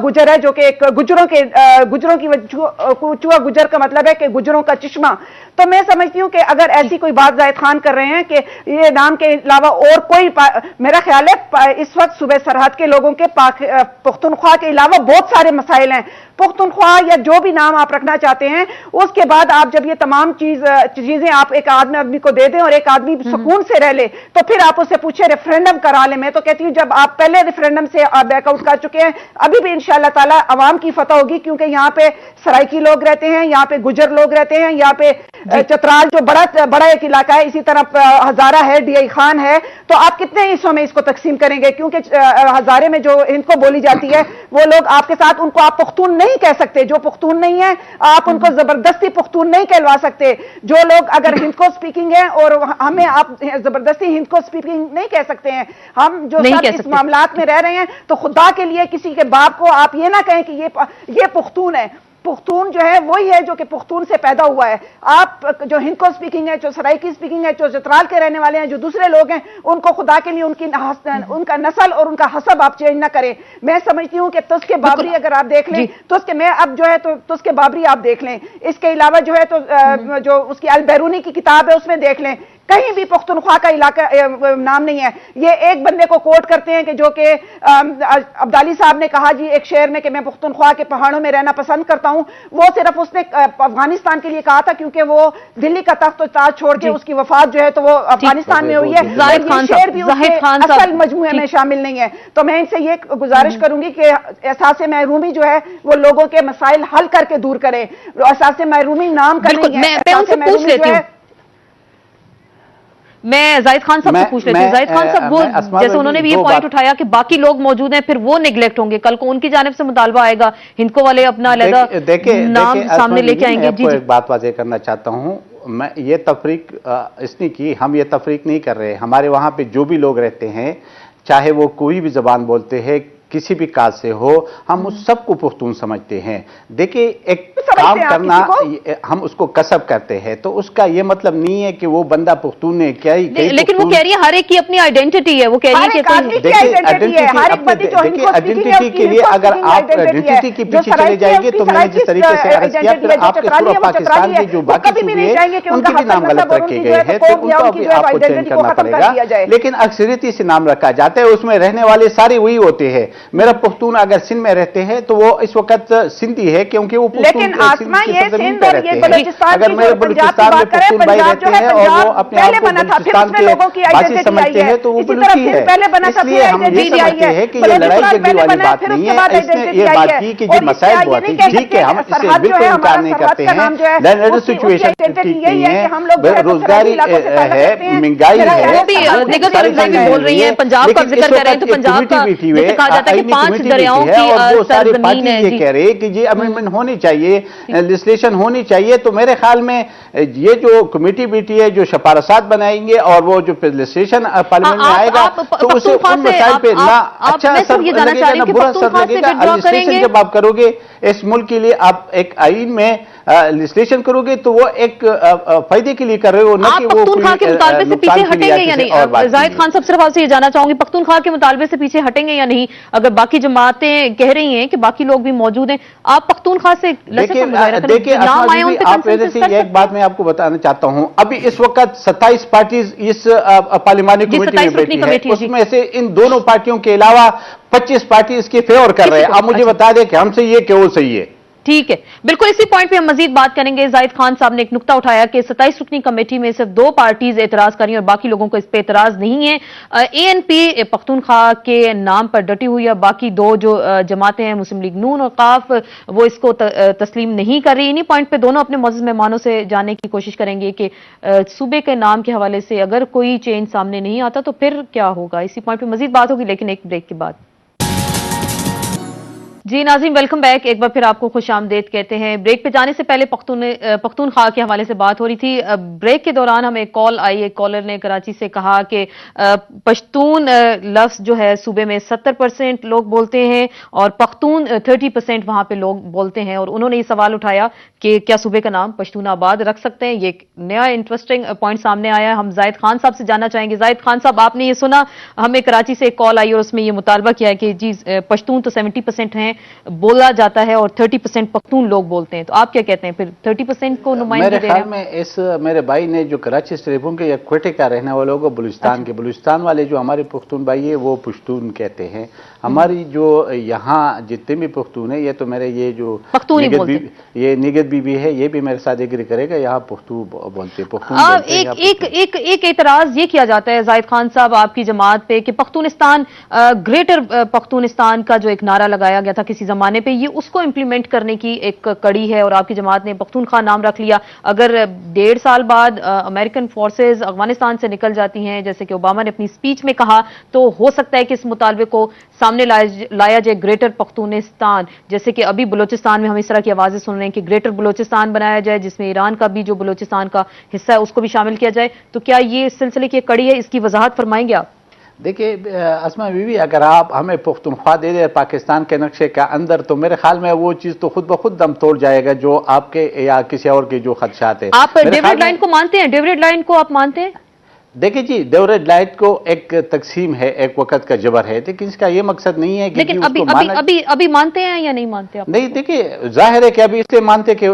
गुजर है, जो कि एक गुजरों की चुआ गुजर का मतलब है कि गुजरों का चश्मा। तो मैं समझती हूं कि अगर ऐसी कोई बात जाहिद खान कर रहे हैं कि ये नाम के अलावा और कोई, मेरा ख्याल है इस वक्त सूबे सरहद के लोगों के पुख्तनख्वा के अलावा बहुत सारे मसाइल हैं। पुख्तनख्वा या जो भी नाम आप रखना चाहते हैं, उसके बाद आप जब ये तमाम चीजें आप एक आदमी को दे दें और एक आदमी सुकून से रह ले, तो फिर आप उससे पूछे रेफरेंडम करा ले। मैं तो कहती हूं जब आप पहले रेफरेंडम से बैकआउट कर चुके हैं, अभी भी इंशाअल्लाह ताला अवाम की फतह होगी, क्योंकि यहाँ पे सराइकी लोग रहते हैं, यहाँ पे गुजर लोग रहते हैं, यहाँ पे चतराल जो बड़ा एक इलाका है, इसी तरह हजारा है, डीआई खान है। तो आप कितने हिस्सों में इसको तकसीम करेंगे? क्योंकि हजारे में जो इनको बोली जाती है वो लोग आपके साथ, उनको आप पुख्तून नहीं कह सकते। जो पुख्तून नहीं है आप उनको जबरदस्ती पुख्तून नहीं कहलवा सकते। जो लोग अगर हिंद को स्पीकिंग है और हमें आप जबरदस्ती हिंद को स्पीकिंग नहीं कह सकते हैं। हम जो इस मामलात में रह रहे हैं, तो खुदा के लिए किसी के बाप को आप ये ना कहें कि ये पुख्तून है। पुख्तून जो है वही है जो कि पुख्तून से पैदा हुआ है। आप जो हिंद को स्पीकिंग है, जो सराइकी स्पीकिंग है, जो चतराल के रहने वाले हैं, जो दूसरे लोग हैं, उनको खुदा के लिए उनका नस्ल और उनका हसब आप चेंज ना करें। मैं समझती हूं कि तुस्के बाबरी अगर आप देख लें, तुस्के में अब जो है तो तुस्के बाबरी आप देख लें, इसके अलावा जो है तो जो उसकी अल बैरूनी की किताब है उसमें देख लें, कहीं भी पुख्तनख्वा का इलाका नाम नहीं है। ये एक बंदे को कोट करते हैं कि जो कि अब्दाली साहब ने कहा जी एक शेर में कि मैं पुख्तनख्वा के पहाड़ों में रहना पसंद करता हूं। वो सिर्फ उसने अफगानिस्तान के लिए कहा था, क्योंकि वो दिल्ली का तख्त ताज छोड़ के उसकी वफात जो है तो वो अफगानिस्तान में हुई है। ये शेर भी उसके असल मजमूए में शामिल नहीं है। तो मैं इनसे ये गुजारिश करूंगी कि एहसास महरूमी जो है वो लोगों के मसाइल हल करके दूर करे। एहसास महरूमी नाम का नहीं है। मैं जाहिद खान साहब से पूछ लेती हूँ। जाहिद खान साहब, वो जैसे उन्होंने भी ये पॉइंट उठाया कि बाकी लोग मौजूद हैं, फिर वो निगलेक्ट होंगे, कल को उनकी जानिब से मुतालबा आएगा, हिंदको वाले अपना अलग नाम सामने लेके आएंगे। जी, एक बात वाज़ेह करना चाहता हूँ, मैं ये तफरीक इसने की, हम ये तफरीक नहीं कर रहे। हमारे वहाँ पे जो भी लोग रहते हैं, चाहे वो कोई भी जबान बोलते हैं, किसी भी काज से हो, हम उस सबको पुख्तून समझते हैं। देखिए, एक काम करना हम उसको कसब करते हैं, तो उसका ये मतलब नहीं है कि वो बंदा पुख्तून है। क्या लेकिन वो कह रही है हर एक की अपनी आइडेंटिटी है। वो कह रही है कि देखिए आइडेंटिटी के लिए अगर आप आइडेंटिटी के पीछे चले जाएंगे, तो मैंने जिस तरीके से अर्ज किया, फिर आपके पूरा पाकिस्तान के जो बाकी सूबे हैं उनके भी नाम गलत रखे गए हैं, तो उनको भी आपको चेंज करना पड़ेगा। लेकिन अक्सरियती से नाम रखा जाता है, उसमें रहने वाले सारे वही होते हैं। मेरा पुख्तून अगर सिंध में रहते हैं तो वो इस वक्त सिंधी है, क्योंकि वो लेकिन आसमा ये सिंध और ये बलूचिस्तान, अगर मेरे बलूचिस्तान में पुख्तून भाई रहते हैं और वो अपने आप को बलूचिस्तान के वासी समझते हैं, तो वो बलूची है। इसलिए हम ये समझते हैं कि ये लड़ाई झगड़े वाली बात नहीं है। इसने ये बात की कि जो मसाइल बहुत ही ठीक है, हम इससे बिल्कुल इनकार नहीं करते हैं। लैंड सिचुएशन ठीक नहीं है, रोजगारी है, महंगाई है, बोल रही है, पंजाब का जिक्र कर रहे हैं, तो पंजाब का कहा जाता है कि 5 दरियाओं की सरजमीन है। ये कह रहे हैं कि ये अमेंडमेंट होनी चाहिए, लेजिस्लेशन होनी चाहिए। तो मेरे ख्याल में ये जो कमेटी बैठी है, जो सिफारिशात बनाएंगे और वो जो लेजिस्लेशन पार्लियामेंट में आएगा, तो उसे उन मसाइल पे ना अच्छा असर लगेगा ना बुरा असर लगेगा। लेजिस्लेशन जब आप करोगे इस मुल्क के लिए, आप एक आईन में लेजिस्लेशन करोगे तो वो एक फायदे के लिए कर रहे हो, ना कि वो पख्तूनख्वा के मुतालबे से पीछे हटेंगे या नहीं। जाहिद खान साहब, सिर्फ आपसे ये जानना चाहूंगी, पख्तूनख्वा के मुतालबे से पीछे हटेंगे या नहीं? अगर बाकी जमातें कह रही हैं कि बाकी लोग भी मौजूद हैं, आप पख्तूनख्वा से देखिए एक बात मैं आपको बताना चाहता हूं। अभी इस वक्त 27 पार्टी इस पार्लियामानी कमेटी में बैठी है, उसमें से इन दोनों पार्टियों के अलावा 25 पार्टी इसके फेवर कर रहे हैं। आप मुझे बता दें कि हमसे ये क्यों सही है? ठीक है, बिल्कुल इसी पॉइंट पे हम मजीद बात करेंगे। जाहिद खान साहब ने एक नुक्ता उठाया कि 27 रुकनी कमेटी में सिर्फ 2 पार्टीज एतराज करी और बाकी लोगों को इस पे एतराज नहीं है। ANP पख्तूनख्वा के नाम पर डटी हुई है, बाकी 2 जो जमातें हैं, मुस्लिम लीग नून और काफ, वो इसको तस्लीम नहीं कर रही। इन्हीं पॉइंट पे दोनों अपने मौजूद मेहमानों से जानने की कोशिश करेंगे कि सूबे के नाम के हवाले से अगर कोई चेंज सामने नहीं आता तो फिर क्या होगा। इसी पॉइंट पर मजीद बात होगी, लेकिन एक ब्रेक के बाद। जी नाज़रीन, वेलकम बैक। एक बार फिर आपको खुशामदीद कहते हैं। ब्रेक पे जाने से पहले पख्तूनख्वा के हवाले से बात हो रही थी। ब्रेक के दौरान हमें कॉल आई, एक कॉलर ने कराची से कहा कि पश्तून लफ्ज जो है सूबे में 70% लोग बोलते हैं और पख्तून 30% वहां पे लोग बोलते हैं, और उन्होंने ये सवाल उठाया कि क्या सूबे का नाम पश्तूनाबाद रख सकते हैं। ये एक नया इंटरेस्टिंग पॉइंट सामने आया। हम जाहिद खान साहब से जानना चाहेंगे। जाहिद खान साहब, आपने ये सुना, हमें कराची से एक कॉल आई और उसमें ये मुतालबा किया है कि जी पश्तून तो 70% हैं बोला जाता है और 30% पख्तून लोग बोलते हैं। तो आप क्या कहते हैं, फिर 30% को नुमाइंदगी मेरे दे रहे ख्याल में इस मेरे भाई ने जो कराची से के या क्वेटे का रहने वाले लोग बलूचिस्तान के, बलूचिस्तान वाले जो हमारे पुख्तून भाई है वो पश्तून कहते हैं। हमारी जो यहाँ जितने भी पुख्तून है, ये तो मेरे ये जो ये निगत बीबी है ये भी मेरे साथ एग्री करेगा, यहाँ पुख्तू बोलते हैं। एक एतराज ये किया जाता है जाहिद खान साहब आपकी जमात पे कि पख्तूनिस्तान, ग्रेटर पख्तूनिस्तान का जो एक नारा लगाया गया था किसी जमाने पे, ये उसको इंप्लीमेंट करने की एक कड़ी है और आपकी जमात ने पख्तूनख्वा नाम रख लिया। अगर 1.5 साल बाद अमेरिकन फोर्सेज अफगानिस्तान से निकल जाती हैं जैसे कि ओबामा ने अपनी स्पीच में कहा, तो हो सकता है कि इस मुतालबे को सामने लाया जाए ग्रेटर पख्तूनिस्तान, जैसे कि अभी बलोचिस्तान में हम इस तरह की आवाजें सुन रहे हैं कि ग्रेटर बलोचिस्तान बनाया जाए जिसमें ईरान का भी जो बलोचिस्तान का हिस्सा है उसको भी शामिल किया जाए। तो क्या ये इस सिलसिले की कड़ी है, इसकी वजाहत फरमाएंगे आप? देखिए असमा बीवी, अगर आप हमें पुख्तूनख्वा दे दे पाकिस्तान के नक्शे का अंदर, तो मेरे ख्याल में वो चीज तो खुद ब खुद दम तोड़ जाएगा जो आपके या किसी और के जो खदशात है। आप डेविड लाइन को मानते हैं? डेविड लाइन को आप मानते हैं? देखिए जी, डेविड लाइट को एक तकसीम है, एक वक्त का जबर है, लेकिन इसका ये मकसद नहीं है कि लेकिन अभी मानते हैं या नहीं मानते आप? नहीं, देखिए जाहिर है कि अभी इसलिए मानते कि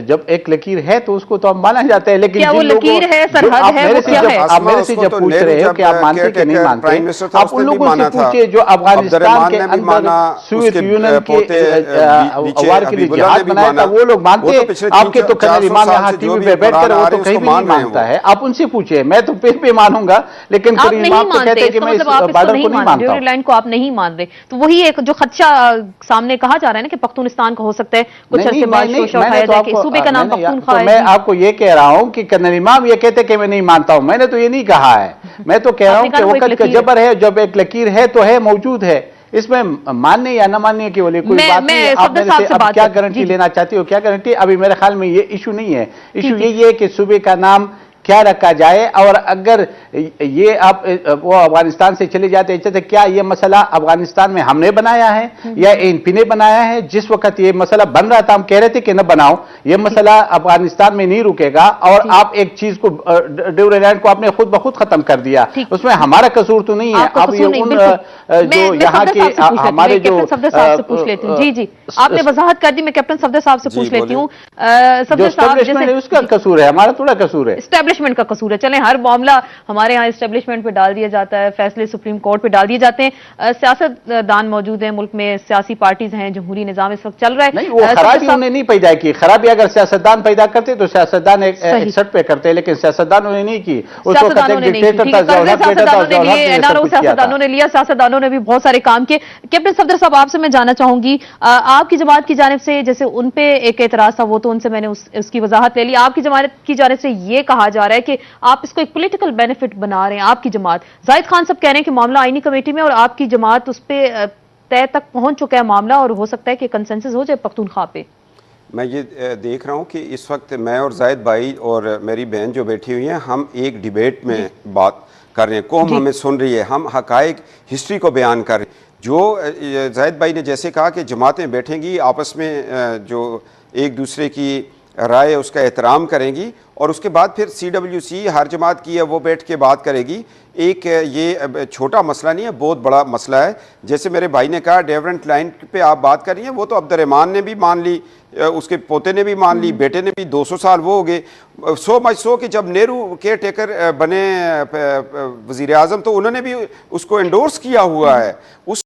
जब एक लकीर है तो उसको तो अब माना जाता है, लेकिन क्या वो लकीर है, सरहद है, वो क्या है? आप मेरे से जब पूछ रहे हो कि आप मानते कि नहीं मानते, आप उन लोगों से पूछिए जो अफगानिस्तान के अंदर सोवियत यूनियन के वार के लिए जिहाद बनाया था, वो लोग मानते हैं। आपके तो कर्नल इमाम यहाँ टीवी पे बैठकर वो तो कहीं भी नहीं मानता है, आप उनसे पूछिए। मैं तो भी मानूंगा, लेकिन आप नहीं मानते, हैं कि मैं इस बॉर्डर को नहीं मानता हूं। लाइन को आप नहीं मान रहे, तो वही एक जो खदशा सामने कहा जा रहा है ना कि पख्तूनिस्तान का हो सकता है कुछ अरसे बाद शोशा उठाया जाए कि सूबे का नाम पख्तूनख्वा है। मैं आपको ये कह रहा हूं कि कर्नल इमाम ये कहते कि मैं नहीं मानता हूं, मैंने तो ये नहीं कहा है। मैं तो कह रहा हूं कि वक्त का जबर है, जब एक लकीर है तो है, मौजूद है, इसमें मानने या न मानने की कोई बात नहीं। आप मेरे से अब क्या गारंटी लेना चाहती हो, क्या गारंटी? अभी मेरे ख्याल में ये इशू नहीं है। इशू यही है कि सूबे का नाम क्या रखा जाए, और अगर ये आप वो अफगानिस्तान से चले जाते थे, क्या ये मसला अफगानिस्तान में हमने बनाया है या एनपी ने बनाया है? जिस वक्त ये मसला बन रहा था हम कह रहे थे कि न बनाओ, ये मसला अफगानिस्तान में नहीं रुकेगा, और आप एक चीज को ड्यूरेलैंड को आपने खुद ब खुद खत्म कर दिया, उसमें हमारा कसूर तो नहीं है। अब ये उन जो यहाँ के हमारे जो पूछ लेती हूँ, जी जी आपने वजाहत कर दी, मैं कैप्टन सफदर साहब से पूछ लेती हूँ। उसका कसूर है, हमारा थोड़ा कसूर है, एस्टेब्लिशमेंट का कसूर है। चलें, हर मामला हमारे यहाँ एस्टेब्लिशमेंट पे डाल दिया जाता है, फैसले सुप्रीम कोर्ट पे डाल दिए जाते हैं। सियासतदान मौजूद हैं मुल्क में, सियासी पार्टीज हैं, जमहूरी निजाम इस वक्त चल रहा है। नहीं, वो खराबी उन्हें नहीं पैदा की। खराबी अगर सियासतदान पैदा करते तो सियासतदान एक सट पे करते, लेकिन सियासतदानों ने नहीं की। सियासतदानों ने लिया, सियासतदानों ने भी बहुत सारे काम किए। कैप्टन सफदर साहब, आपसे मैं जानना चाहूंगी, आपकी जमात की जानिब से जैसे उन पे एक एतराज था, वो तो उनसे मैंने उसकी वजाहत ले ली। आपकी जमात की जानिब से ये कहा जा रहा है कि आप इसको एक पॉलिटिकल बेनिफिट बना रहे हैं। आपकी जमात, जाहिद खान साहब कह रहे हैं कि मामला आईनी कमेटी में और आपकी जमात उस पर तय तक पहुंच चुका है मामला, और हो सकता है कि कंसेंसस हो जाए पख्तूनख्वा पे। मैं ये देख रहा हूँ कि इस वक्त मैं और जाहिद भाई और मेरी बहन जो बैठी हुई हैं, हम एक डिबेट में बात कर रहे हैं, कौम हमें सुन रही है, हम हकायक हिस्ट्री को बयान कर रहे हैं। जो जाहिद भाई ने जैसे कहा कि जमातें बैठेंगी आपस में, जो एक दूसरे की राय उसका एहतराम करेंगी, और उसके बाद फिर CWC हर जमात की है वो बैठ के बात करेगी। एक ये छोटा मसला नहीं है, बहुत बड़ा मसला है। जैसे मेरे भाई ने कहा डेवरेंट लाइन पे आप बात कर रही हैं, वो तो अब्दुर्रहमान ने भी मान ली, उसके पोते ने भी मान ली, बेटे ने भी, 200 साल वो हो गए। सो मच सो कि जब नेहरू केयर टेकर बने वज़ीर आज़म तो उन्होंने भी उसको एंडोर्स किया हुआ है। उस